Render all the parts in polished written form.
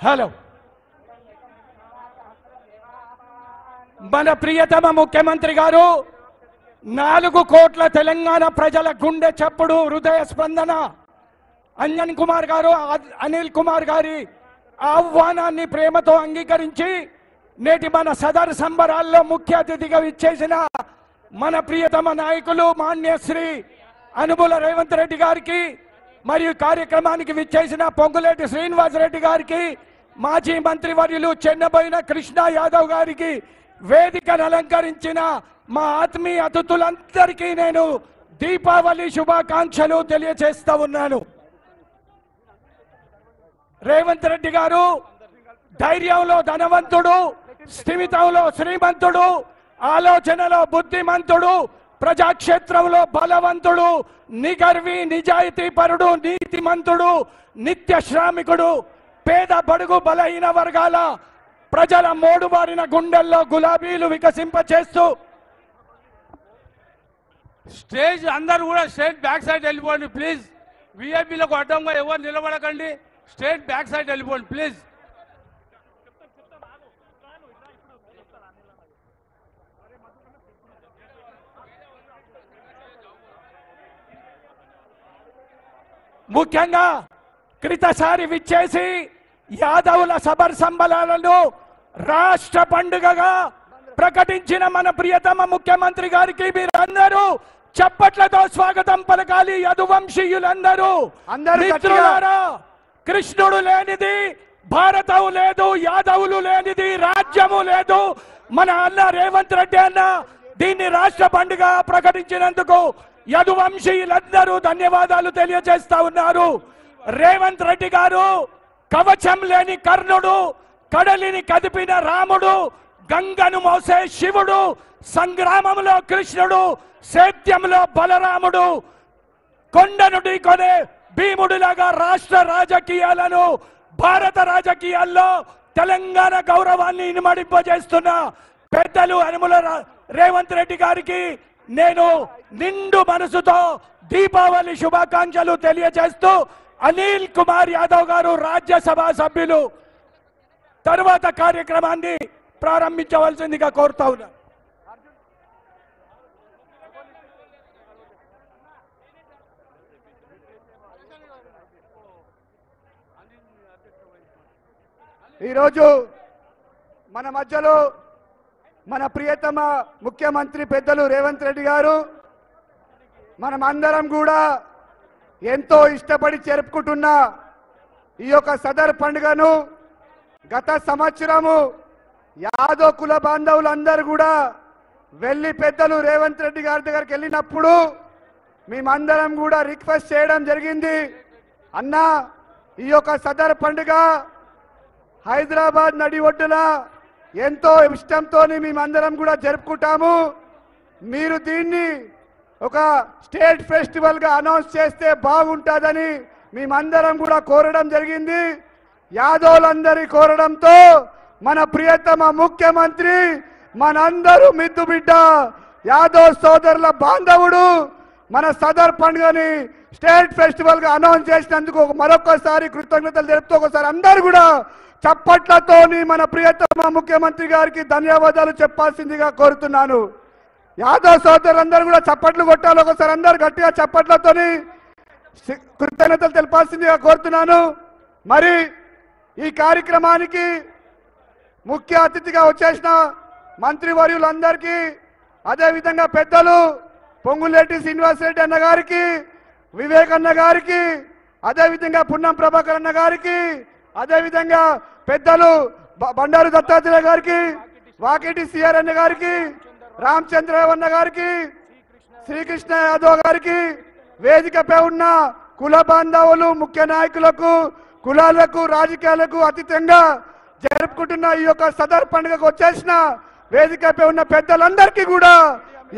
Hello, మన ప్రియతమ ముఖ్యమంత్రి గారు 4 కోట్ల తెలంగాణ ప్రజల గుండె చప్పుడు, హృదయ స్పందన అంజన్ కుమార్ గారు, అనిల్ కుమార్ గారి ఆహ్వానాన్ని ప్రేమతో అంగీకరించి నేటి మన సదర్ సంబరాల్లో ముఖ్య అతిథిగా విచ్చేసిన మన ప్రియతమ నాయకులు మాన్యశ్రీ అనుబుల రేవంత్ రెడ్డి గారికి, మరియు కార్యక్రమానికి విచ్చేసిన పొంగులేటి శ్రీనివాస్ రెడ్డి గారికి, మాజీ మంత్రివర్యులు చెన్నబోయిన కృష్ణ యాదవ్ గారికి, వేదికను అలంకరించిన మా ఆత్మీయ అతిథులందరికీ నేను దీపావళి శుభాకాంక్షలు తెలియజేస్తా ఉన్నాను. రేవంత్ రెడ్డి గారు ధైర్యంలో ధనవంతుడు, స్థిమితంలో శ్రీమంతుడు, ఆలోచనలో బుద్ధిమంతుడు, ప్రజాక్షేత్రంలో బలవంతుడు, నిగర్వి నిజాయితీ పరుడు, నీతిమంతుడు, నిత్య శ్రామికుడు, పేద బడుగు బలహీన వర్గాల ప్రజల మోడుబారిన గుండెల్లో గులాబీలు వికసింపచేస్తూ స్టేజ్ అందరూ కూడా స్టేజ్ బ్యాక్ సైడ్ వెళ్ళిపోండి ప్లీజ్. విఐపీలకు అడ్డంగా ఎవరు నిలబడకండి. స్టేజ్ బ్యాక్ సైడ్ వెళ్ళిపోండి ప్లీజ్. ముఖ్యంగా క్రితసారి విచ్చేసి యాదవుల సబర్ సంబలాలను రాష్ట్ర పండుగగా ప్రకటించిన మన ప్రియతమ ముఖ్యమంత్రి గారికి మీరందరూ చప్పట్లతో స్వాగతం పలకాలి. యదువంశీయులందరూ మిత్రులారా, కృష్ణుడు లేనిది భారతం లేదు, యాదవులు లేనిది రాజ్యము లేదు. మన అన్న రేవంత్ రెడ్డి అన్న దీన్ని రాష్ట్ర పండుగ ప్రకటించినందుకు యదువంశీయులందరూ ధన్యవాదాలు తెలియజేస్తా ఉన్నారు. రేవంత్ రెడ్డి గారు కవచం లేని కర్ణుడు, కడలిని కదిపిన రాముడు, గంగను మోసే శివుడు, సంగ్రామంలో కృష్ణుడు, సేద్యంలో బలరాముడు, కొండను ఢీకొనే భీముడిలాగా రాష్ట్ర రాజకీయాలను భారత రాజకీయాల్లో తెలంగాణ గౌరవాన్ని ఇనుమడింపజేస్తున్న పెద్దలు అనుముల రేవంత్ రెడ్డి గారికి నేను నిండు మనసుతో దీపావళి శుభాకాంక్షలు తెలియజేస్తూ అనిల్ కుమార్ యాదవ్ గారు రాజ్యసభ సభ్యులు తరువాత కార్యక్రమాన్ని ప్రారంభించవలసిందిగా కోరుతా ఉన్నా. ఈరోజు మన మధ్యలో మన ప్రియతమ ముఖ్యమంత్రి పెద్దలు రేవంత్ రెడ్డి గారు, మనం అందరం కూడా ఎంతో ఇష్టపడి జరుపుకుంటున్న ఈ యొక్క సదర్ పండుగను గత సంవత్సరము యాదవ్ కుల బాంధవులందరూ కూడా వెళ్ళి పెద్దలు రేవంత్ రెడ్డి గారి దగ్గరికి వెళ్ళినప్పుడు మేమందరం కూడా రిక్వెస్ట్ చేయడం జరిగింది. అన్నా, ఈ యొక్క సదర్ పండుగ హైదరాబాద్ నడి ఒడ్డున ఎంతో ఇష్టంతో మేమందరం కూడా జరుపుకుంటాము. మీరు దీన్ని ఒక స్టేట్ ఫెస్టివల్ గా అనౌన్స్ చేస్తే బాగుంటుందని మేమందరం కూడా కోరడం జరిగింది. యాదవులందరి కోరడంతో మన ప్రియతమ ముఖ్యమంత్రి, మనందరూ మిద్దు బిడ్డ యాదవ్ సోదరుల బాంధవుడు మన సదర్ పండుగని స్టేట్ ఫెస్టివల్ గా అనౌన్స్ చేసినందుకు మరొకసారి కృతజ్ఞతలు తెలుపుతూ ఒకసారి అందరూ కూడా చప్పట్లతోని మన ప్రియతమ ముఖ్యమంత్రి గారికి ధన్యవాదాలు చెప్పాల్సిందిగా కోరుతున్నాను. యాదవ్ సోదరులందరూ కూడా చప్పట్లు కొట్టాలి. ఒకసారి అందరు గట్టిగా చప్పట్లతోని కృతజ్ఞతలు తెలపాల్సిందిగా కోరుతున్నాను. మరి ఈ కార్యక్రమానికి ముఖ్య అతిథిగా వచ్చేసిన మంత్రివర్యులందరికీ, అదేవిధంగా పెద్దలు పొంగులేటి శ్రీనివాసరెడ్డి అన్న గారికి, వివేక్ అన్న గారికి, అదేవిధంగా పున్నం ప్రభాకర్ అన్న గారికి, అదేవిధంగా పెద్దలు బండారు దత్తాత్రేయ గారికి, వాకిటి సిఆర్ అన్న గారికి, రామచంద్రరావు అన్న గారికి, శ్రీకృష్ణ యాదవ్ గారికి, వేదికపై ఉన్న కుల బాంధవులు, ముఖ్య నాయకులకు, కులాలకు, రాజకీయాలకు అతీతంగా జరుపుకుంటున్న ఈ యొక్క సదర్ పండుగకు వచ్చేసిన వేదికపై ఉన్న పెద్దలందరికీ కూడా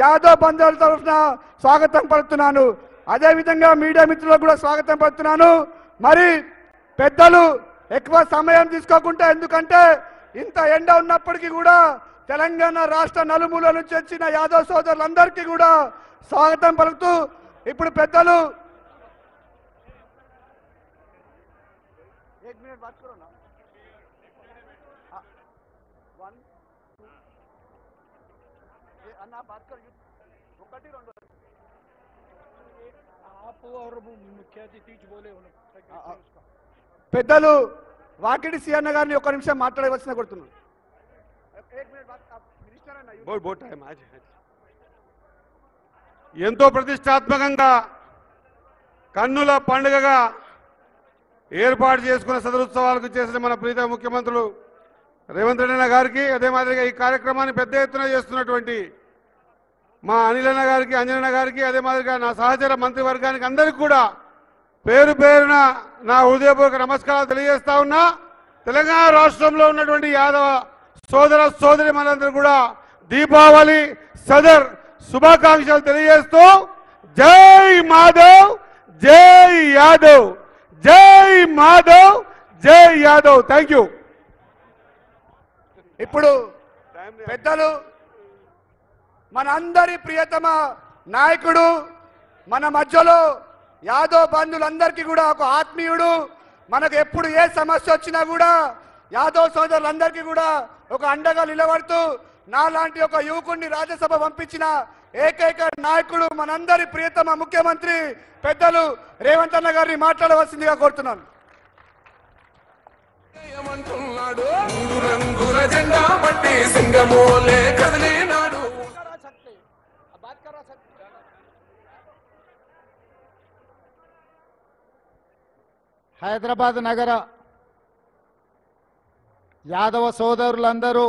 యాదవ్ బంధువుల తరఫున స్వాగతం పలుకుతున్నాను. అదేవిధంగా మీడియా మిత్రులకు కూడా స్వాగతం పలుకుతున్నాను. మరి పెద్దలు ఎక్కువ సమయం తీసుకోకుండా, ఎందుకంటే ఇంత ఎండ ఉన్నప్పటికీ కూడా తెలంగాణ రాష్ట్ర నలుమూల నుంచి వచ్చిన యాదవ్ సోదరులందరికీ కూడా స్వాగతం పలుకుతూ ఇప్పుడు పెద్దలు పెద్దలు వాకిడి సియన్న గారిని ఒక నిమిషం మాట్లాడవలసిన కోరుతున్నాను. ఎంతో ప్రతిష్టాత్మకంగా కన్నుల పండుగగా ఏర్పాటు చేసుకున్న సదరుత్సవాలకు చేసిన మన ప్రీత ముఖ్యమంత్రులు రేవంత్ రెడ్డి గారికి, అదే మాదిరిగా ఈ కార్యక్రమాన్ని పెద్ద ఎత్తున చేస్తున్నటువంటి మా అనిలన్న గారికి, అంజనన్న గారికి, అదే మాదిరిగా నా సహచర మంత్రివర్గానికి అందరికీ కూడా పేరు పేరున నా హృదయపూర్వక నమస్కారాలు తెలియజేస్తా ఉన్నా. తెలంగాణ రాష్ట్రంలో ఉన్నటువంటి యాదవ సోదర సోదరి మనందరూ కూడా దీపావళి సదర్ శుభాకాంక్షలు తెలియజేస్తూ జై మాధవ్, జై యాదవ్, జై మాధవ్, జై యాదవ్. Thank you. ఇప్పుడు పెద్దలు మన అందరి ప్రియతమ నాయకుడు, మన మధ్యలో యాదవ్ బంధువులందరికీ కూడా ఒక ఆత్మీయుడు, మనకు ఎప్పుడు ఏ సమస్య వచ్చినా కూడా యాదవ్ సోదరులందరికీ కూడా ఒక అండగా నిలబడుతూ నాలాంటి ఒక యువకుడిని రాజ్యసభ పంపించిన ఏకైక నాయకుడు మనందరి ప్రియతమ ముఖ్యమంత్రి పెద్దలు రేవంత్ అన్న గారిని మాట్లాడవలసిందిగా కోరుతున్నాను. హైదరాబాద్ నగర యాదవ సోదరులందరూ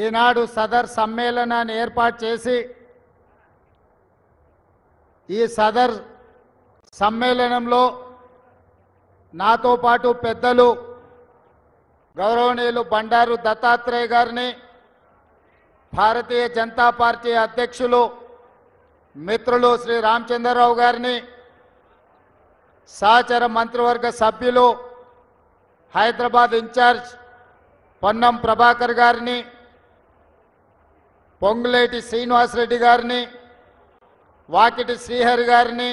ఈనాడు సదర్ సమ్మేళనాన్ని ఏర్పాటు చేసి ఈ సదర్ సమ్మేళనంలో నాతో పాటు పెద్దలు గౌరవనీయులు బండారు దత్తాత్రేయ గారిని, భారతీయ జనతా పార్టీ అధ్యక్షులు మిత్రులు శ్రీ రామచంద్రరావు గారిని, సహచర మంత్రివర్గ సభ్యులు హైదరాబాద్ ఇన్ఛార్జ్ పొన్నం ప్రభాకర్ గారిని, పొంగులేటి శ్రీనివాసరెడ్డి గారిని, వాకిటి శ్రీహరి గారిని,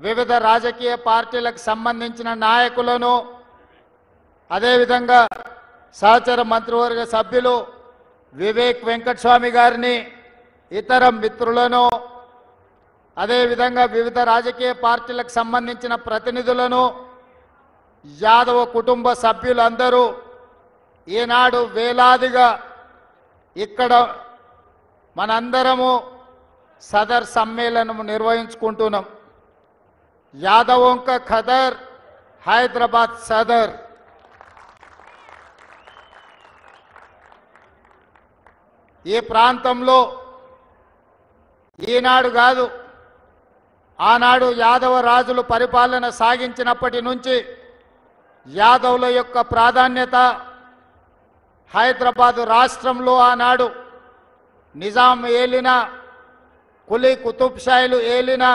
వివిధ రాజకీయ పార్టీలకు సంబంధించిన నాయకులను, అదేవిధంగా సహచర మంత్రివర్గ సభ్యులు వివేక్ వెంకటస్వామి గారిని, ఇతర మిత్రులను, అదేవిధంగా వివిధ రాజకీయ పార్టీలకు సంబంధించిన ప్రతినిధులను, యాదవ కుటుంబ సభ్యులందరూ ఈనాడు వేలాదిగా ఇక్కడ మనందరము సదర్ సమ్మేళనము నిర్వహించుకుంటున్నాం. యాదవోంక ఖదర్, హైదరాబాద్ సదర్. ఈ ప్రాంతంలో ఈనాడు కాదు, ఆనాడు యాదవ రాజులు పరిపాలన సాగించినప్పటి నుంచి యాదవుల యొక్క ప్రాధాన్యత హైదరాబాదు రాష్ట్రంలో ఆనాడు నిజాం ఏలిన, కులీ కుతుబ్షాయిలు ఏలిన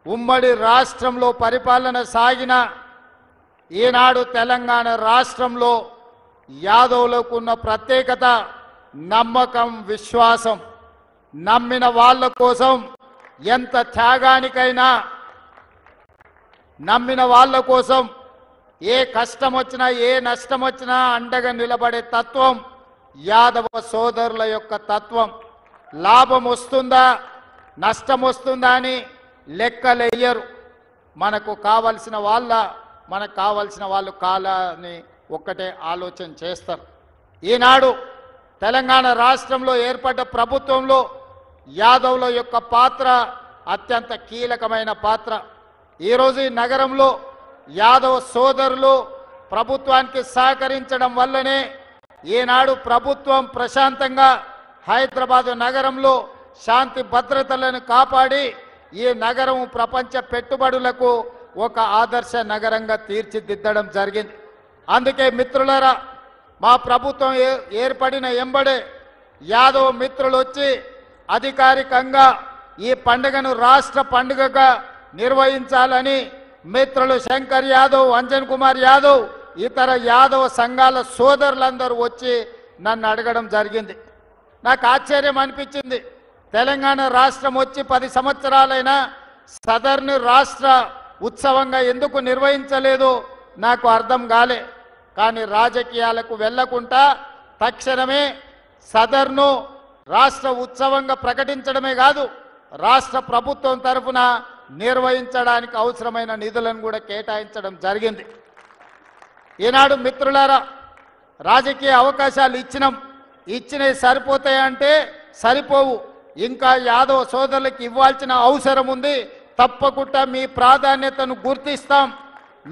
ఉమ్మడి రాష్ట్రంలో పరిపాలన సాగిన ఈనాడు తెలంగాణ రాష్ట్రంలో యాదవులకు ఉన్న ప్రత్యేకత నమ్మకం, విశ్వాసం. నమ్మిన వాళ్ళ కోసం ఎంత త్యాగానికైనా, నమ్మిన వాళ్ళ కోసం ఏ కష్టం వచ్చినా ఏ నష్టం వచ్చినా అండగా నిలబడే తత్వం యాదవ సోదరుల యొక్క తత్వం. లాభం వస్తుందా నష్టం వస్తుందా అని లెక్కలేయ్యరు. మనకు కావలసిన వాళ్ళు కాలని ఒక్కటే ఆలోచన చేస్తారు. ఈనాడు తెలంగాణ రాష్ట్రంలో ఏర్పడ్డ ప్రభుత్వంలో యాదవుల యొక్క పాత్ర అత్యంత కీలకమైన పాత్ర. ఈరోజు ఈ నగరంలో యాదవ సోదరులు ప్రభుత్వానికి సహకరించడం వల్లనే ఈనాడు ప్రభుత్వం ప్రశాంతంగా హైదరాబాదు నగరంలో శాంతి భద్రతలను కాపాడి ఈ నగరం ప్రపంచ పెట్టుబడులకు ఒక ఆదర్శ నగరంగా తీర్చిదిద్దడం జరిగింది. అందుకే మిత్రులారా, మా ప్రభుత్వం ఏర్పడిన ఎంబడే యాదవ మిత్రులు వచ్చి అధికారికంగా ఈ పండుగను రాష్ట్ర పండుగగా నిర్వహించాలని మిత్రులు శంకర్ యాదవ్, అంజన్ కుమార్ యాదవ్, ఇతర యాదవ సంఘాల సోదరులందరూ వచ్చి నన్ను అడగడం జరిగింది. నాకు ఆశ్చర్యం అనిపించింది. తెలంగాణ రాష్ట్రం వచ్చి 10 సంవత్సరాలైనా సదర్ని రాష్ట్ర ఉత్సవంగా ఎందుకు నిర్వహించలేదు నాకు అర్థం కాలే. కానీ రాజకీయాలకు వెళ్లకుండా తక్షణమే సదర్ను రాష్ట్ర ఉత్సవంగా ప్రకటించడమే కాదు, రాష్ట్ర ప్రభుత్వం తరఫున నిర్వహించడానికి అవసరమైన నిధులను కూడా కేటాయించడం జరిగింది. ఈనాడు మిత్రులారా, రాజకీయ అవకాశాలు ఇచ్చినవి సరిపోతాయంటే సరిపోవు. ఇంకా యాదవ సోదరులకు ఇవ్వాల్సిన అవసరం ఉంది. తప్పకుండా మీ ప్రాధాన్యతను గుర్తిస్తాం.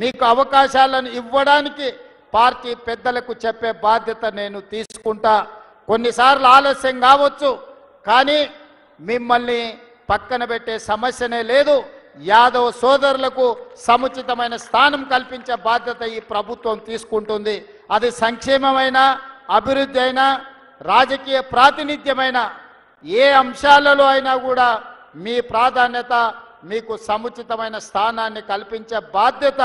మీకు అవకాశాలను ఇవ్వడానికి పార్టీ పెద్దలకు చెప్పే బాధ్యత నేను తీసుకుంటా. కొన్నిసార్లు ఆలస్యం కావచ్చు, కానీ మిమ్మల్ని పక్కన పెట్టే సమస్యనే లేదు. యాదవ సోదరులకు సముచితమైన స్థానం కల్పించే బాధ్యత ఈ ప్రభుత్వం తీసుకుంటుంది. అది సంక్షేమమైన, అభివృద్ధి అయినా, రాజకీయ ప్రాతినిధ్యమైన ఏ అంశాలలో అయినా కూడా మీ ప్రాధాన్యత, మీకు సముచితమైన స్థానాన్ని కల్పించే బాధ్యత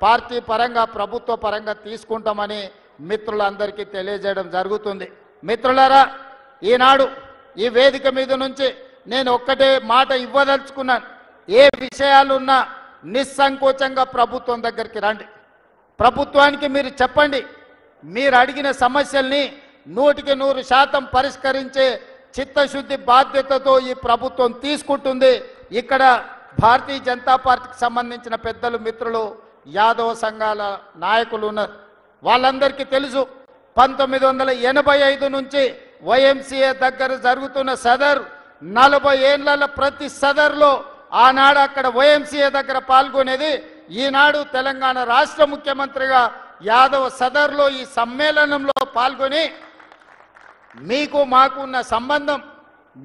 పార్టీ పరంగా, ప్రభుత్వ పరంగా తీసుకుంటామని మిత్రులందరికీ తెలియజేయడం జరుగుతుంది. మిత్రులారా, ఈనాడు ఈ వేదిక మీద నుంచి నేను ఒక్కటే మాట ఇవ్వదలుచుకున్నాను. ఏ విషయాలున్నా నిస్సంకోచంగా ప్రభుత్వం దగ్గరికి రండి. ప్రభుత్వానికి మీరు చెప్పండి. మీరు అడిగిన సమస్యల్ని 100% పరిష్కరించే చిత్తశుద్ధి బాధ్యతతో ఈ ప్రభుత్వం తీసుకుంటుంది. ఇక్కడ భారతీయ జనతా పార్టీకి సంబంధించిన పెద్దలు, మిత్రులు, యాదవ సంఘాల నాయకులు ఉన్నారు. వాళ్ళందరికీ తెలుసు 1985 నుంచి వైఎంసీఏ దగ్గర జరుగుతున్న సదర్ 40 ఏళ్ల ప్రతి సదర్లో ఆనాడు అక్కడ వైఎంసీఏ దగ్గర పాల్గొనేది. ఈనాడు తెలంగాణ రాష్ట్ర ముఖ్యమంత్రిగా యాదవ సదర్లో ఈ సమ్మేళనంలో పాల్గొని మీకు మాకున్న సంబంధం,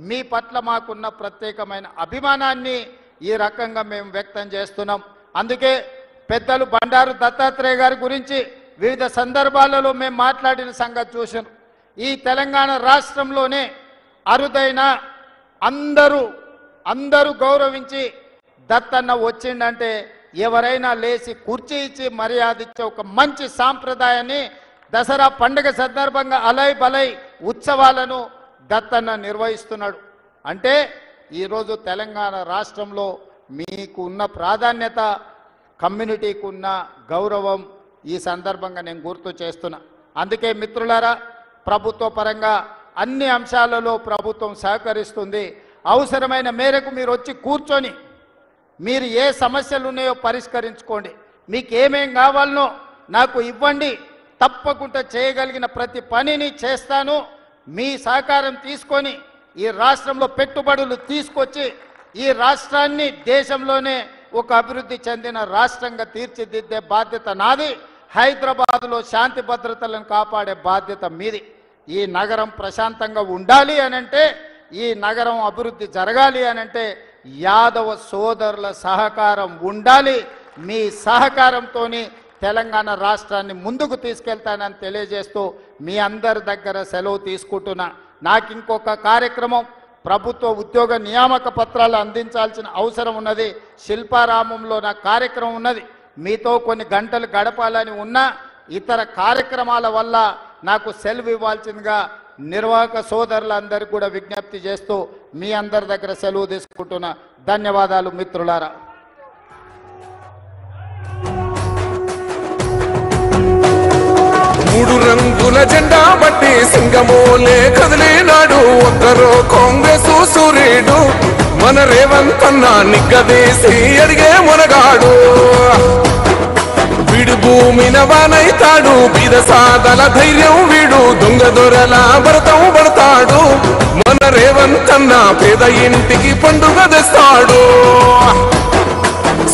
మీ పట్ల మాకున్న ప్రత్యేకమైన అభిమానాన్ని ఈ రకంగా మేము వ్యక్తం చేస్తున్నాం. అందుకే పెద్దలు బండారు దత్తాత్రేయ గారి గురించి వివిధ సందర్భాలలో మేము మాట్లాడిన సంగతి చూసాం. ఈ తెలంగాణ రాష్ట్రంలోనే అరుదైన అందరూ గౌరవించి దత్తన్న వచ్చిండంటే ఎవరైనా లేచి కుర్చీ ఇచ్చి మర్యాద ఇచ్చే ఒక మంచి సాంప్రదాయాన్ని దసరా పండుగ సందర్భంగా అలై బలై ఉత్సవాలను దత్తన్న నిర్వహిస్తున్నాడు. అంటే ఈరోజు తెలంగాణ రాష్ట్రంలో మీకు ఉన్న ప్రాధాన్యత, కమ్యూనిటీకి ఉన్న గౌరవం ఈ సందర్భంగా నేను గుర్తు చేస్తున్నా. అందుకే మిత్రులారా, ప్రభుత్వ పరంగా అన్ని అంశాలలో ప్రభుత్వం సహకరిస్తుంది. అవసరమైన మేరకు మీరు వచ్చి కూర్చొని మీరు ఏ సమస్యలు ఉన్నాయో పరిష్కరించుకోండి. మీకు ఏమేం కావాలనో నాకు ఇవ్వండి. తప్పకుండా చేయగలిగిన ప్రతి పనిని చేస్తాను. మీ సహకారం తీసుకొని ఈ రాష్ట్రంలో పెట్టుబడులు తీసుకొచ్చి ఈ రాష్ట్రాన్ని దేశంలోనే ఒక అభివృద్ధి చెందిన రాష్ట్రంగా తీర్చిదిద్దే బాధ్యత నాది. హైదరాబాద్లో శాంతి భద్రతలను కాపాడే బాధ్యత మీది. ఈ నగరం ప్రశాంతంగా ఉండాలి అనంటే, ఈ నగరం అభివృద్ధి జరగాలి అనంటే యాదవ సోదరుల సహకారం ఉండాలి. మీ సహకారంతోని తెలంగాణ రాష్ట్రాన్ని ముందుకు తీసుకెళ్తానని తెలియజేస్తూ మీ అందరి దగ్గర సెలవు తీసుకుంటున్నా. నాకు ఇంకొక కార్యక్రమం, ప్రభుత్వ ఉద్యోగ నియామక పత్రాలు అందించాల్సిన అవసరం ఉన్నది. శిల్పారామంలో నా కార్యక్రమం ఉన్నది. మీతో కొన్ని గంటలు గడపాలని ఉన్నా ఇతర కార్యక్రమాల వల్ల నాకు సెలవు ఇవ్వాల్సిందిగా నిర్వాహక సోదరులందరికీ కూడా విజ్ఞప్తి చేస్తూ మీ అందరి దగ్గర సెలవు తీసుకుంటున్నా. ధన్యవాదాలు మిత్రులారా. మూడు రంగుల జెండా బట్టి సింగమోలే కదిలినాడు. ఒక్కరో కాంగ్రెస్ సూర్యుడు, మన రేవంత్ అన్న నిగ్గదీసి అడిగే మునగాడు. వీడు భూమిన వానైతాడు, బీద సాదల ధైర్యం వీడు, దొంగ దొరల భరతం పడతాడు. మన రేవంత్ అన్న పేద ఇంటికి పండుగ తెస్తాడు.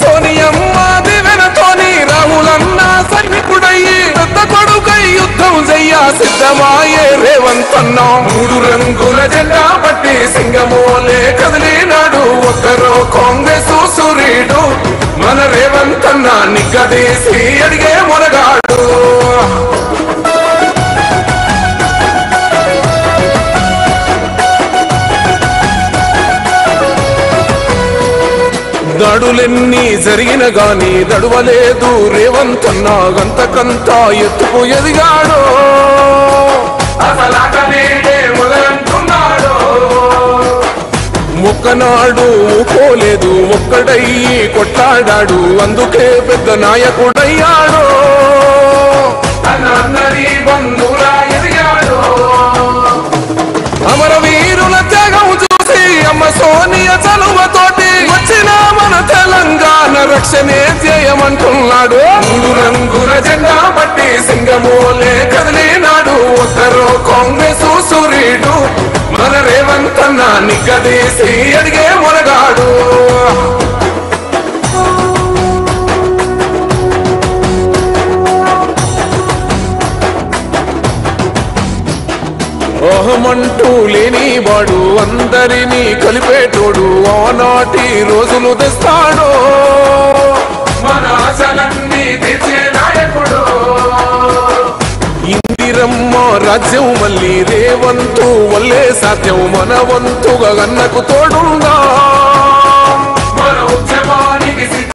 సోనియమ్మ దివెనతోని రాహులన్న సైనికుడయ్యి పెద్ద కొడుకై యుద్ధం చెయ్య సిద్ధమాయే రేవంత్ అన్న. మూడు రంగుల జెండా పట్టి సింగమోలే కదిలినాడు. ఒక్కరో కాంగ్రెస్ సూర్యుడు, మన రేవంత్ అన్న నిగ్గదీసి అడిగే మునగాడు. నాడు దాడులెన్ని జరిగిన గాని దడువలేదు రేవంతన్నా గంతకంతా ఎత్తుకు ఎదిగాడో అసలాటనేడే మొదలంటున్నాడో మొక్కనాడు పోలేదు ఒక్కడయ్యి కొట్లాడాడు అందుకే పెద్ద నాయకుడయ్యాడో అందరి బంధువులా ఎదిగాడో అమరవీరుల త్యాగం చూసి అమ్మ సోనియా చలువతోటి వచ్చిన మన తెలంగాణ రక్షణే చేయమంటున్నాడు మూడు రంగుల జెండా పట్టి సింగమోలే కదిలినాడు ఒక్కరో కాంగ్రెస్ సూర్యుడు మన రేవంతన్న నిగ్గదీసి అడిగే మొరగాడు ఓహమంటూ లేనివాడు అందరినీ కలిపేటోడు ఆనాటి రోజులు తెస్తాడు మన ఆశలన్నీ తెచ్చే నాయకుడు ఇందిరమ్మ రాజ్యం మళ్ళీ రేవంతు వల్లే సాధ్యం మన వంతుగా గన్నకు తోడుందా